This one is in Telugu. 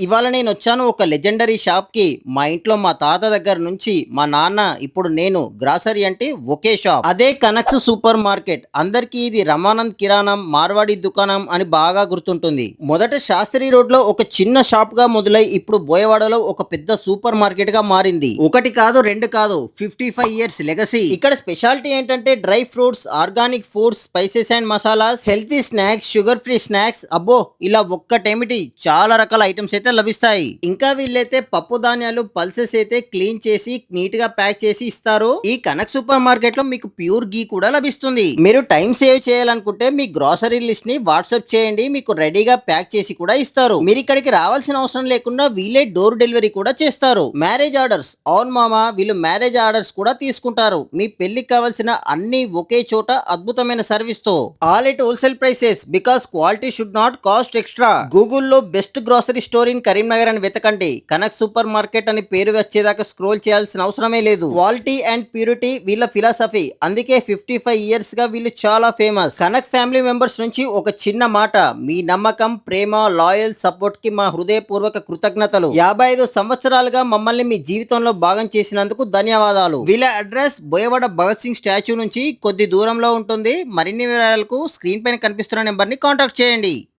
ఇవాళ నేను వచ్చాను ఒక లెజెండరీ షాప్ కి. మా ఇంట్లో మా తాత దగ్గర నుంచి మా నాన్న, ఇప్పుడు నేను. గ్రాసరీ అంటే ఒకే షాప్, అదే కనక్స్ సూపర్ మార్కెట్. అందరికీ ఇది రమానంద్ కిరాణం మార్వాడి దుకాణం అని బాగా గుర్తుంటుంది. మొదట శాస్త్రి రోడ్ లో ఒక చిన్న షాప్ గా మొదలై ఇప్పుడు బోయవాడలో ఒక పెద్ద సూపర్ మార్కెట్ గా మారింది. ఒకటి కాదు రెండు కాదు, 55 ఇయర్స్ లెగసీ. ఇక్కడ స్పెషాలిటీ ఏంటంటే dry fruits, organic foods, spices and masalas, healthy snacks, sugar free snacks, అబ్బో ఇలా ఒక్కటేమిటి చాలా రకాల ఐటమ్స్ అయితే లభిస్తాయి. ఇంకా వీళ్ళైతే పప్పు ధాన్యాలు, పల్సెస్ అయితే క్లీన్ చేసి నీట్ గా ప్యాక్ చేసి ఇస్తారు. ఈ కనక్ సూపర్ మార్కెట్ లో మీకు ప్యూర్ గీ కూడా లభిస్తుంది. మీరు టైం సేవ్ చేయాలనుకుంటే మీ గ్రాసరీ లిస్ట్ ని వాట్సాప్ చేయండి, మీకు రెడీగా ప్యాక్ చేసి కూడా ఇస్తారు. మీరు ఇక్కడికి రావాల్సిన అవసరం లేకుండా వీళ్ళే డోర్ డెలివరీ కూడా చేస్తారు. మ్యారేజ్ ఆర్డర్స్, అవును మామ, వీళ్ళు మ్యారేజ్ ఆర్డర్స్ కూడా తీసుకుంటారు. మీ పెళ్లికి కావాల్సిన అన్ని ఒకే చోట అద్భుతమైన సర్వీస్ తో. All at wholesale prices, because quality should not cost extra. గూగుల్లో best grocery store in Karimnagar అని వెతకండి. కనక్ సూపర్ మార్కెట్ అని పేరు వచ్చేదాకా స్క్రోల్ చేయాల్సిన అవసరమే లేదు. క్వాలిటీ అండ్ ప్యూరిటీ వీళ్ళ ఫిలాసఫీ, అందుకే 55 ఇయర్స్ గా వీళ్ళు చాలా ఫేమస్. కనక్ ఫ్యామిలీ మెంబర్స్ నుంచి ఒక చిన్న మాట, మీ నమ్మకం, ప్రేమ, లాయల్ సపోర్ట్ కి మా హృదయపూర్వక కృతజ్ఞతలు. 55 సంవత్సరాలుగా మమ్మల్ని మీ జీవితంలో భాగం చేసినందుకు ధన్యవాదాలు. వీళ్ళ అడ్రస్ బోయవాడ భగత్ సింగ్ స్టాచ్యూ నుంచి కొద్ది దూరంలో ఉంటుంది. మరిన్ని వివరాలకు స్క్రీన్ పైన కనిపిస్తున్న నెంబర్ ని కాంటాక్ట్ చేయండి.